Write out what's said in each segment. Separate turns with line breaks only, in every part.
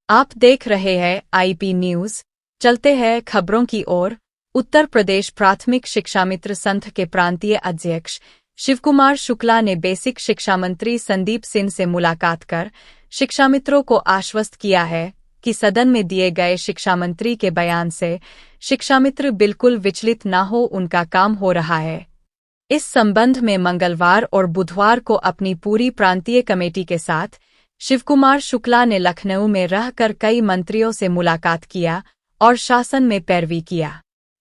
आप देख रहे हैं आईपी न्यूज। चलते हैं खबरों की ओर। उत्तर प्रदेश प्राथमिक शिक्षा मित्र संघ के प्रांतीय अध्यक्ष शिवकुमार शुक्ला ने बेसिक शिक्षा मंत्री संदीप सिंह से मुलाकात कर शिक्षा मित्रों को आश्वस्त किया है कि सदन में दिए गए शिक्षा मंत्री के बयान से शिक्षा मित्र बिल्कुल विचलित न हो, उनका काम हो रहा है। इस संबंध में मंगलवार और बुधवार को अपनी पूरी प्रांतीय कमेटी के साथ शिवकुमार शुक्ला ने लखनऊ में रहकर कई मंत्रियों से मुलाकात किया और शासन में पैरवी किया।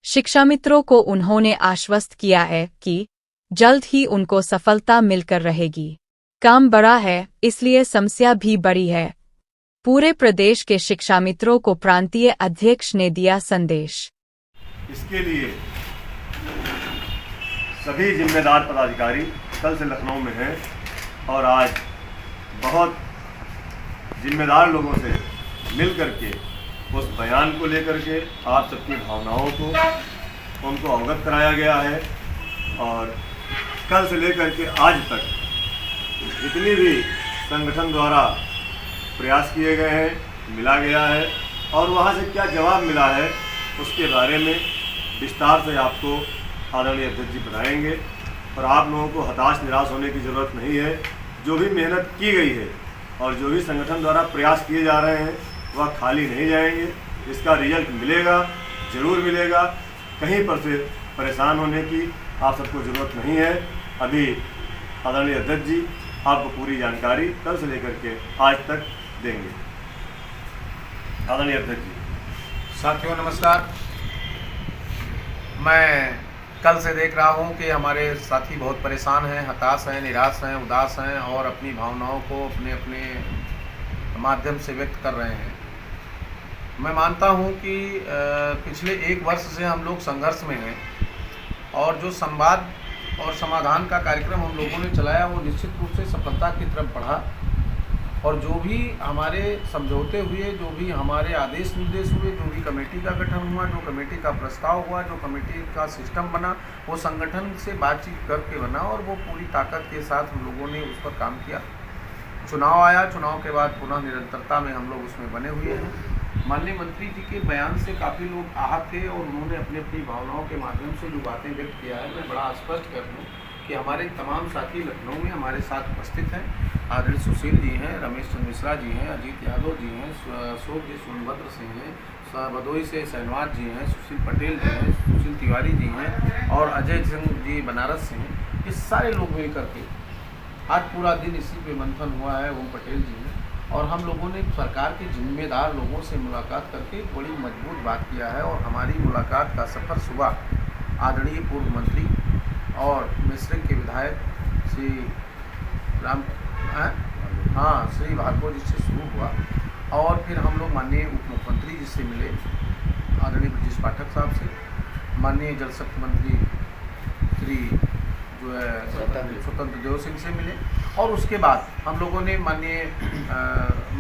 शिक्षा मित्रों को उन्होंने आश्वस्त किया है कि जल्द ही उनको सफलता मिलकर रहेगी। काम बड़ा है, इसलिए समस्या भी बड़ी है। पूरे प्रदेश के शिक्षा मित्रों को प्रांतीय अध्यक्ष ने दिया संदेश।
इसके लिए सभी जिम्मेदार पदाधिकारी कल से लखनऊ में हैं और आज बहुत जिम्मेदार लोगों से मिल करके उस बयान को लेकर के आप सबकी भावनाओं को उनको अवगत कराया गया है। और कल से लेकर के आज तक जितनी भी संगठन द्वारा प्रयास किए गए हैं, मिला गया है और वहाँ से क्या जवाब मिला है उसके बारे में विस्तार से आपको आदरणीय अध्यक्ष जी बताएंगे। और आप लोगों को हताश निराश होने की ज़रूरत नहीं है। जो भी मेहनत की गई है और जो भी संगठन द्वारा प्रयास किए जा रहे हैं वह खाली नहीं जाएंगे। इसका रिजल्ट मिलेगा, ज़रूर मिलेगा। कहीं पर से परेशान होने की आप सबको ज़रूरत नहीं है। अभी आदरणीय अध्यक्ष जी आपको पूरी जानकारी कल से लेकर के आज तक देंगे। आदरणीय अध्यक्ष जी।
साथियों नमस्कार। मैं कल से देख रहा हूं कि हमारे साथी बहुत परेशान हैं, हताश हैं, निराश हैं, उदास हैं और अपनी भावनाओं को अपने अपने माध्यम से व्यक्त कर रहे हैं। मैं मानता हूं कि पिछले 1 वर्ष से हम लोग संघर्ष में हैं और जो संवाद और समाधान का कार्यक्रम हम लोगों ने चलाया वो निश्चित रूप से सफलता की तरफ बढ़ा। और जो भी हमारे समझौते हुए, जो भी हमारे आदेश निर्देश हुए, जो भी कमेटी का गठन हुआ, जो कमेटी का प्रस्ताव हुआ, जो कमेटी का सिस्टम बना, वो संगठन से बातचीत करके बना और वो पूरी ताकत के साथ हम लोगों ने उस पर काम किया। चुनाव आया, चुनाव के बाद पुनः निरंतरता में हम लोग उसमें बने हुए हैं। माननीय मंत्री जी के बयान से काफ़ी लोग आहत थे और उन्होंने अपनी अपनी भावनाओं के माध्यम से जो बातें व्यक्त किया है, मैं बड़ा स्पष्ट कर दूँ कि हमारे तमाम साथी लखनऊ में हमारे साथ उपस्थित हैं। आदरणीय सुशील जी हैं, रमेश चंद्र मिश्रा जी हैं, अजीत यादव जी हैं, अशोक जी सोनभद्र सिंह हैं, भदोई से शहनवाज जी हैं, सुशील पटेल जी हैं, सुशील तिवारी जी हैं और अजय सिंह जी बनारस से हैं। ये सारे लोग मिल करके आज पूरा दिन इसी पे मंथन हुआ है। ओम पटेल जी हैं और हम लोगों ने सरकार के जिम्मेदार लोगों से मुलाकात करके बड़ी मजबूत बात किया है। और हमारी मुलाकात का सफ़र सुबह आदरणीय पूर्व मंत्री और मिश्रिक के विधायक श्री श्री भार्गव जी से शुरू हुआ और फिर हम लोग माननीय उप मुख्यमंत्री जी से मिले, आदरणीय ब्रजेश पाठक साहब से, माननीय जल शक्ति मंत्री श्री जो है स्वतंत्र देव सिंह से मिले और उसके बाद हम लोगों ने माननीय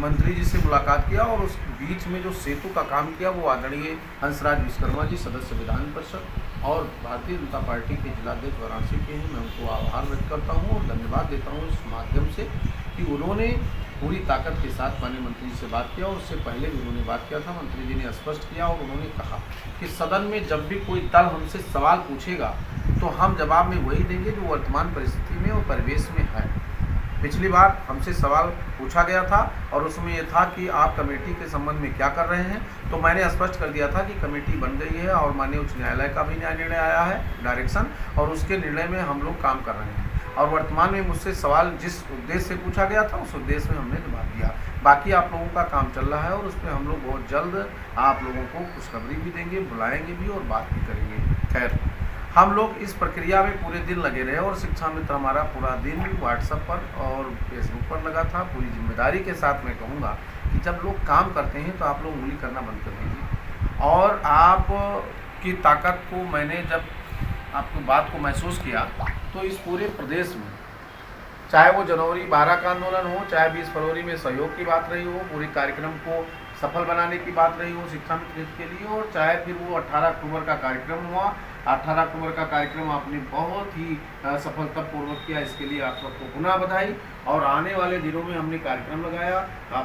मंत्री जी से मुलाकात किया और उस बीच में जो सेतु का काम किया वो आदरणीय हंसराज विश्वकर्मा जी, सदस्य विधान परिषद और भारतीय जनता पार्टी के जिलाध्यक्ष वाराणसी के हैं। मैं उनको आभार व्यक्त करता हूं और धन्यवाद देता हूं इस माध्यम से कि उन्होंने पूरी ताकत के साथ माननीय मंत्री जी से बात किया और उससे पहले भी उन्होंने बात किया था। मंत्री जी ने स्पष्ट किया और उन्होंने कहा कि सदन में जब भी कोई दल हमसे सवाल पूछेगा तो हम जवाब में वही देंगे जो वर्तमान परिस्थिति में और परिवेश में है। पिछली बार हमसे सवाल पूछा गया था और उसमें यह था कि आप कमेटी के संबंध में क्या कर रहे हैं, तो मैंने स्पष्ट कर दिया था कि कमेटी बन गई है और माननीय उच्च न्यायालय का भी निर्णय आया है, डायरेक्शन, और उसके निर्णय में हम लोग काम कर रहे हैं। और वर्तमान में मुझसे सवाल जिस उद्देश्य से पूछा गया था उस उद्देश्य में हमने जवाब दिया। बाकी आप लोगों का काम चल रहा है और उस पर हम लोग बहुत जल्द आप लोगों को खुशखबरी भी देंगे, बुलाएंगे भी और बात भी करेंगे। खैर, हम लोग इस प्रक्रिया में पूरे दिन लगे रहे और शिक्षा मित्र हमारा पूरा दिन व्हाट्सएप पर और फेसबुक पर लगा था। पूरी जिम्मेदारी के साथ मैं कहूँगा कि जब लोग काम करते हैं तो आप लोग उंगली करना बंद कर दीजिए और आपकी ताकत को मैंने जब आपकी बात को महसूस किया तो इस पूरे प्रदेश में, चाहे वो जनवरी 12 का आंदोलन हो, चाहे 20 फरवरी में सहयोग की बात रही हो, पूरे कार्यक्रम को सफल बनाने की बात रही हो शिक्षा मित्र के लिए, और चाहे फिर वो 18 अक्टूबर का कार्यक्रम हुआ। 18 अक्टूबर का कार्यक्रम आपने बहुत ही सफलतापूर्वक किया, इसके लिए आप सबको पुनः बधाई। और आने वाले दिनों में हमने कार्यक्रम लगाया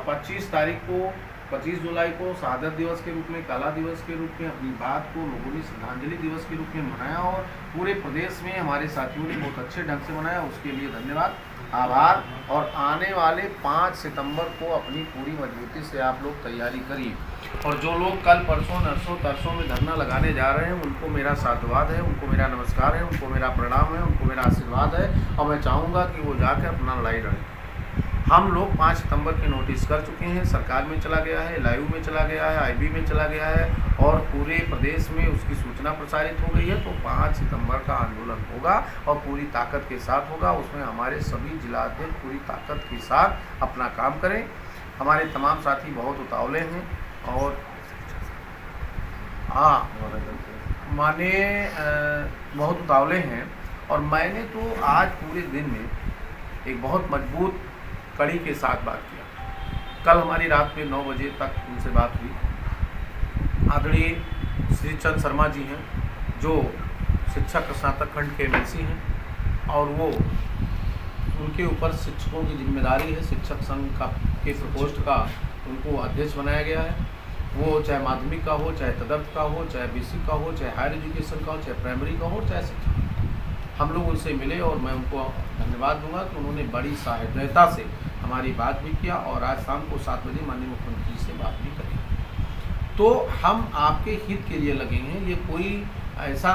25 तारीख को 25 जुलाई को शहादत दिवस के रूप में, काला दिवस के रूप में अपनी बात को लोगों ने श्रद्धांजलि दिवस के रूप में मनाया और पूरे प्रदेश में हमारे साथियों ने बहुत अच्छे ढंग से मनाया। उसके लिए धन्यवाद, आभार। और आने वाले 5 सितंबर को अपनी पूरी मजबूती से आप लोग तैयारी करिए। और जो लोग कल परसों नरसों तरसों में धरना लगाने जा रहे हैं उनको मेरा साधुवाद है, उनको मेरा नमस्कार है, उनको मेरा प्रणाम है, उनको मेरा आशीर्वाद है। और मैं चाहूँगा कि वो जाकर अपना लड़ाई लड़ें। हम लोग 5 सितंबर के नोटिस कर चुके हैं, सरकार में चला गया है, लाइव में चला गया है, आईबी में चला गया है और पूरे प्रदेश में उसकी सूचना प्रसारित हो गई है। तो 5 सितंबर का आंदोलन होगा और पूरी ताकत के साथ होगा। उसमें हमारे सभी जिलाध्यक्ष पूरी ताकत के साथ अपना काम करें। हमारे तमाम साथी बहुत उतावले हैं और हाँ माने बहुत उतावले हैं। और मैंने तो आज पूरे दिन में एक बहुत मजबूत कड़ी के साथ बात किया। कल हमारी रात में 9 बजे तक उनसे बात हुई। आदरणीय श्री चंद शर्मा जी हैं जो शिक्षक स्नातक खंड के एमएलसी हैं और वो उनके ऊपर शिक्षकों की जिम्मेदारी है। शिक्षक संघ का के प्रकोष्ठ का उनको अध्यक्ष बनाया गया है। वो चाहे माध्यमिक का हो, चाहे तदर्थ का हो, चाहे बेसिक का हो, चाहे हायर एजुकेशन का हो, चाहे प्राइमरी का हो, चाहे शिक्षक। हम लोग उनसे मिले और मैं उनको धन्यवाद दूंगा कि उन्होंने बड़ी सहृदयता से हमारी बात भी किया और आज शाम को 7 बजे माननीय मुख्यमंत्री जी से बात भी करेंगे। तो हम आपके हित के लिए लगे हैं। ये कोई ऐसा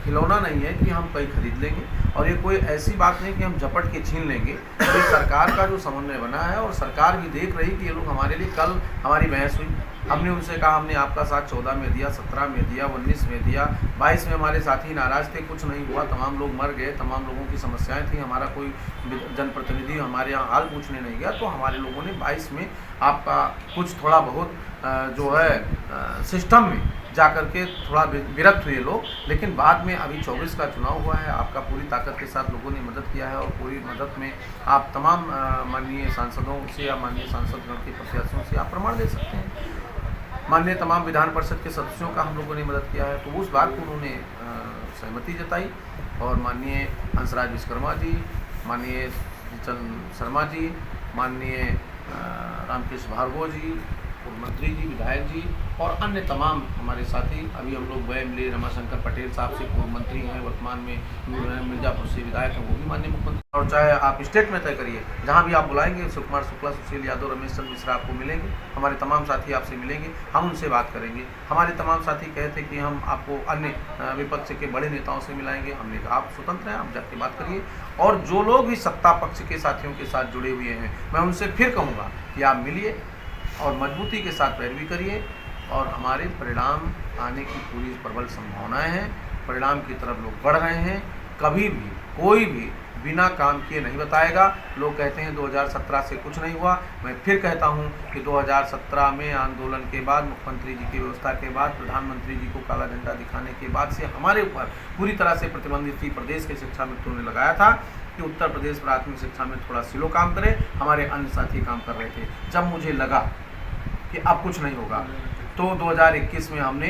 खिलौना नहीं है कि हम कहीं खरीद लेंगे और ये कोई ऐसी बात नहीं कि हम झपट के छीन लेंगे। ये सरकार का जो समन्वय बना है और सरकार भी देख रही कि ये लोग हमारे लिए, कल हमारी बहस हुई, हमने उनसे कहा हमने आपका साथ 14 में दिया, 17 में दिया, 19 में दिया, 22 में हमारे साथी नाराज़ थे, कुछ नहीं हुआ, तमाम लोग मर गए, तमाम लोगों की समस्याएं थी, हमारा कोई जनप्रतिनिधि हमारे यहाँ हाल पूछने नहीं गया। तो हमारे लोगों ने 22 में आपका कुछ थोड़ा बहुत जो है सिस्टम में जा कर के थोड़ा विरक्त हुए लोग, लेकिन बाद में अभी 24 का चुनाव हुआ है। आपका पूरी ताकत के साथ लोगों ने मदद किया है और पूरी मदद में आप तमाम माननीय सांसदों से या माननीय सांसदगण के प्रत्याशियों से आप प्रमाण दे सकते हैं। माननीय तमाम विधान परिषद के सदस्यों का हम लोगों ने मदद किया है। तो उस बात को उन्होंने सहमति जताई और माननीय हंसराज विश्वकर्मा जी, माननीय चंद शर्मा जी, माननीय रामकृष्ण भार्गव जी, मंत्री जी, विधायक जी और अन्य तमाम हमारे साथी, अभी हम लोग गए मिले रमाशंकर पटेल साहब से, पूर्व मंत्री हैं, वर्तमान में मिर्जापुर से विधायक हैं, वो भी माननीय मुख्यमंत्री। और चाहे आप स्टेट में तय करिए, जहां भी आप बुलाएंगे, सुकुमार शुक्ला, सुशील यादव, रमेश चंद्र मिश्रा आपको मिलेंगे, हमारे तमाम साथी आपसे मिलेंगे, हम उनसे बात करेंगे। हमारे तमाम साथी कहते कि हम आपको अन्य विपक्ष के बड़े नेताओं से मिलाएंगे। हमने कहा आप स्वतंत्र हैं, आप जाके बात करिए। और जो लोग भी सत्ता पक्ष के साथियों के साथ जुड़े हुए हैं, मैं उनसे फिर कहूँगा कि आप मिलिए और मजबूती के साथ पैरवी करिए और हमारे परिणाम आने की पूरी प्रबल संभावनाएं हैं। परिणाम की तरफ लोग बढ़ रहे हैं। कभी भी कोई भी बिना काम किए नहीं बताएगा। लोग कहते हैं 2017 से कुछ नहीं हुआ। मैं फिर कहता हूं कि 2017 में आंदोलन के बाद, मुख्यमंत्री जी की व्यवस्था के बाद, प्रधानमंत्री जी को काला झंडा दिखाने के बाद से हमारे ऊपर पूरी तरह से प्रतिबंधित थी। प्रदेश के शिक्षा मित्रों ने लगाया था कि उत्तर प्रदेश प्राथमिक शिक्षा में थोड़ा स्लो काम करे। हमारे अन्य साथी काम कर रहे थे। जब मुझे लगा कि अब कुछ नहीं होगा तो 2021 में हमने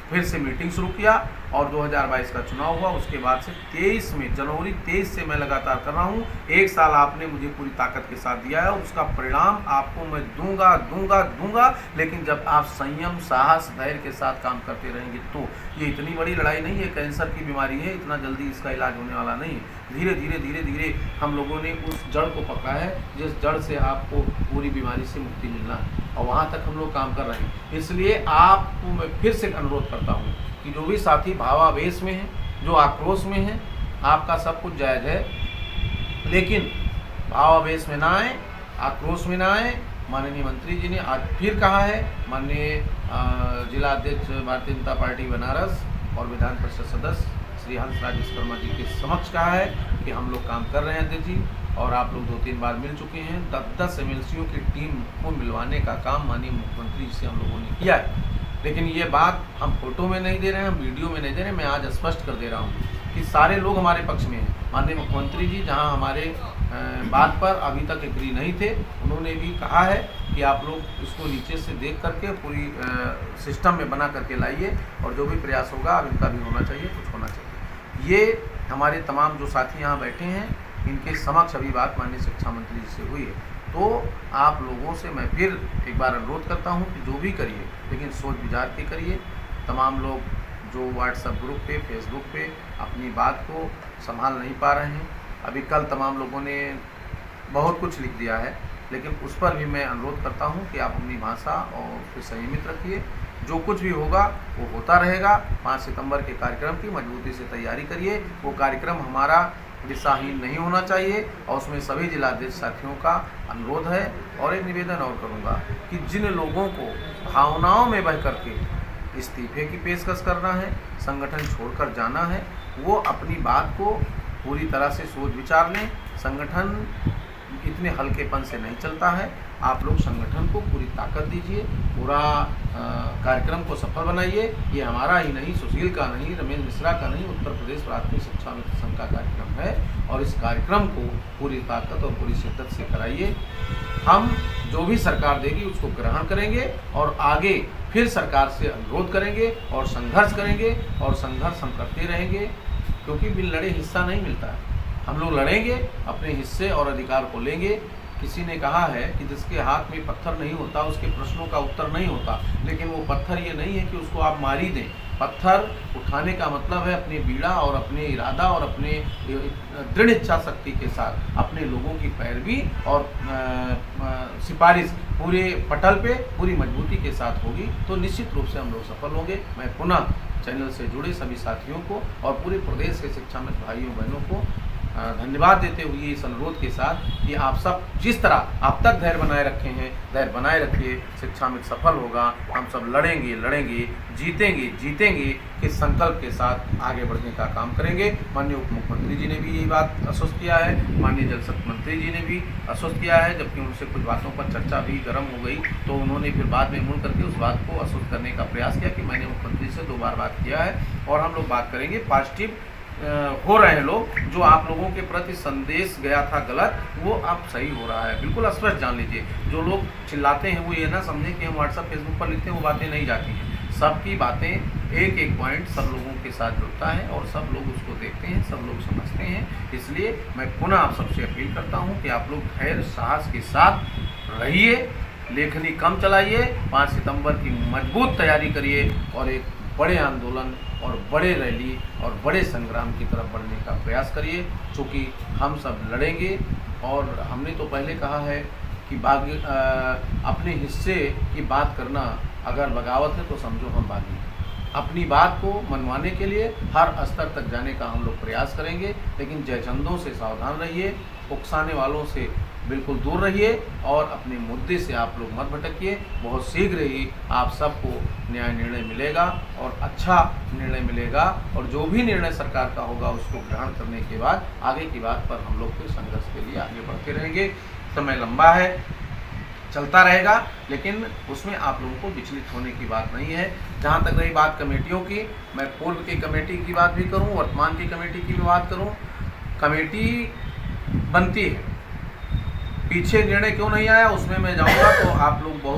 फिर से मीटिंग शुरू किया और 2022 का चुनाव हुआ। उसके बाद से 23 में, जनवरी 23 से मैं लगातार कर रहा हूँ। 1 साल आपने मुझे पूरी ताकत के साथ दिया है और उसका परिणाम आपको मैं दूंगा दूंगा दूंगा। लेकिन जब आप संयम, साहस, धैर्य के साथ काम करते रहेंगे तो ये इतनी बड़ी लड़ाई नहीं है, कैंसर की बीमारी है, इतना जल्दी इसका इलाज होने वाला नहीं है। धीरे धीरे धीरे धीरे हम लोगों ने उस जड़ को पकड़ा है जिस जड़ से आपको पूरी बीमारी से मुक्ति मिलना है और वहाँ तक हम लोग काम कर रहे हैं। इसलिए आपको मैं फिर से अनुरोध करता हूँ कि जो भी साथी भावावेश में हैं, जो आक्रोश में हैं, आपका सब कुछ जायज़ है, लेकिन भावावेश में ना आए, आक्रोश में ना आए। माननीय मंत्री जी ने आज फिर कहा है, माननीय जिला अध्यक्ष भारतीय जनता पार्टी बनारस और विधान परिषद सदस्य श्री हंसराज विश्वकर्मा जी के समक्ष कहा है कि हम लोग काम कर रहे हैं अध्यक्ष जी, और आप लोग 2-3 बार मिल चुके हैं। 10 एमएलसीओं की टीम को मिलवाने का काम माननीय मुख्यमंत्री से हम लोगों ने किया है। लेकिन ये बात हम फोटो में नहीं दे रहे हैं, हम वीडियो में नहीं दे रहे हैं। मैं आज स्पष्ट कर दे रहा हूँ कि सारे लोग हमारे पक्ष में हैं। माननीय मुख्यमंत्री जी जहाँ हमारे बात पर अभी तक एग्री नहीं थे, उन्होंने भी कहा है कि आप लोग इसको नीचे से देख करके पूरी सिस्टम में बना करके लाइए और जो भी प्रयास होगा अब इनका भी होना चाहिए, कुछ होना चाहिए। ये हमारे तमाम जो साथी यहाँ बैठे हैं, इनके समक्ष अभी बात माननीय शिक्षा मंत्री जी से हुई है। तो आप लोगों से मैं फिर एक बार अनुरोध करता हूं कि जो भी करिए लेकिन सोच विचार के करिए। तमाम लोग जो व्हाट्सएप ग्रुप पे, फेसबुक पे अपनी बात को संभाल नहीं पा रहे हैं, अभी कल तमाम लोगों ने बहुत कुछ लिख दिया है, लेकिन उस पर भी मैं अनुरोध करता हूं कि आप अपनी भाषा और उसको संयमित रखिए। जो कुछ भी होगा वो होता रहेगा। 5 सितंबर के कार्यक्रम की मजबूती से तैयारी करिए। वो कार्यक्रम हमारा दिशाहीन नहीं होना चाहिए और उसमें सभी जिलाधीश साथियों का अनुरोध है। और एक निवेदन और करूंगा कि जिन लोगों को भावनाओं में बह करके इस्तीफे की पेशकश करना है, संगठन छोड़कर जाना है, वो अपनी बात को पूरी तरह से सोच विचार लें। संगठन इतने हल्केपन से नहीं चलता है। आप लोग संगठन को पूरी ताकत दीजिए, पूरा कार्यक्रम को सफल बनाइए। ये हमारा ही नहीं, सुशील का नहीं, रमेश मिश्रा का नहीं, उत्तर प्रदेश प्राथमिक शिक्षा मित्र संघ का कार्यक्रम है और इस कार्यक्रम को पूरी ताकत और पूरी शिद्दत से कराइए। हम जो भी सरकार देगी उसको ग्रहण करेंगे और आगे फिर सरकार से अनुरोध करेंगे और संघर्ष करेंगे और संघर्ष हम करते रहेंगे, क्योंकि बिन लड़े हिस्सा नहीं मिलता है। हम लोग लड़ेंगे, अपने हिस्से और अधिकार को लेंगे। किसी ने कहा है कि जिसके हाथ में पत्थर नहीं होता उसके प्रश्नों का उत्तर नहीं होता, लेकिन वो पत्थर ये नहीं है कि उसको आप मार ही दें। पत्थर उठाने का मतलब है अपने बीड़ा और अपने इरादा और अपने दृढ़ इच्छा शक्ति के साथ अपने लोगों की पैरवी और सिफारिश पूरे पटल पे पूरी मजबूती के साथ होगी तो निश्चित रूप से हम लोग सफल होंगे। मैं पुनः चैनल से जुड़े सभी साथियों को और पूरे प्रदेश के शिक्षा मित्र भाइयों बहनों को धन्यवाद देते हुए इस अनुरोध के साथ कि आप सब जिस तरह अब तक धैर्य बनाए रखे हैं, धैर्य बनाए रखिए। शिक्षा मित्र सफल होगा। हम सब लड़ेंगे, जीतेंगे के संकल्प के साथ आगे बढ़ने का काम करेंगे। माननीय उप मुख्यमंत्री जी ने भी यही बात आश्वस्त किया है, माननीय जल शक्ति मंत्री जी ने भी आश्वस्त किया है। जबकि उनसे कुछ बातों पर चर्चा भी गर्म हो गई तो उन्होंने फिर बाद में मुड़ करके उस बात को आश्वस्त करने का प्रयास किया कि मैंने मुख्यमंत्री से 2 बार बात किया है और हम लोग बात करेंगे। पॉजिटिव हो रहे हैं लोग। जो आप लोगों के प्रति संदेश गया था गलत, वो अब सही हो रहा है। बिल्कुल स्पष्ट जान लीजिए। जो लोग चिल्लाते हैं वो ये ना समझें कि हम व्हाट्सएप फेसबुक पर लिखते हैं वो बातें नहीं जाती हैं। सबकी बातें एक पॉइंट सब लोगों के साथ जुड़ता है और सब लोग उसको देखते हैं, सब लोग समझते हैं। इसलिए मैं पुनः आप सबसे अपील करता हूँ कि आप लोग धैर्य साहस के साथ रहिए, लेखनी कम चलाइए, 5 सितंबर की मजबूत तैयारी करिए और एक बड़े आंदोलन और बड़े रैली और बड़े संग्राम की तरफ बढ़ने का प्रयास करिए। चूँकि हम सब लड़ेंगे और हमने तो पहले कहा है कि अपने हिस्से की बात करना अगर बगावत है तो समझो हम बागी। अपनी बात को मनवाने के लिए हर स्तर तक जाने का हम लोग प्रयास करेंगे, लेकिन जयचंदों से सावधान रहिए, उकसाने वालों से बिल्कुल दूर रहिए और अपने मुद्दे से आप लोग मत भटकिए। बहुत शीघ्र ही आप सबको न्याय निर्णय मिलेगा और अच्छा निर्णय मिलेगा और जो भी निर्णय सरकार का होगा उसको ग्रहण करने के बाद आगे की बात पर हम लोग फिर संघर्ष के लिए आगे बढ़ते रहेंगे। समय लंबा है, चलता रहेगा, लेकिन उसमें आप लोगों को विचलित होने की बात नहीं है। जहाँ तक रही बात कमेटियों की, मैं पूर्व की कमेटी की बात भी करूँ, वर्तमान की कमेटी की भी बात करूँ। कमेटी बनती है, पीछे निर्णय क्यों नहीं आया उसमें मैं जाऊँगा तो आप लोग बहुत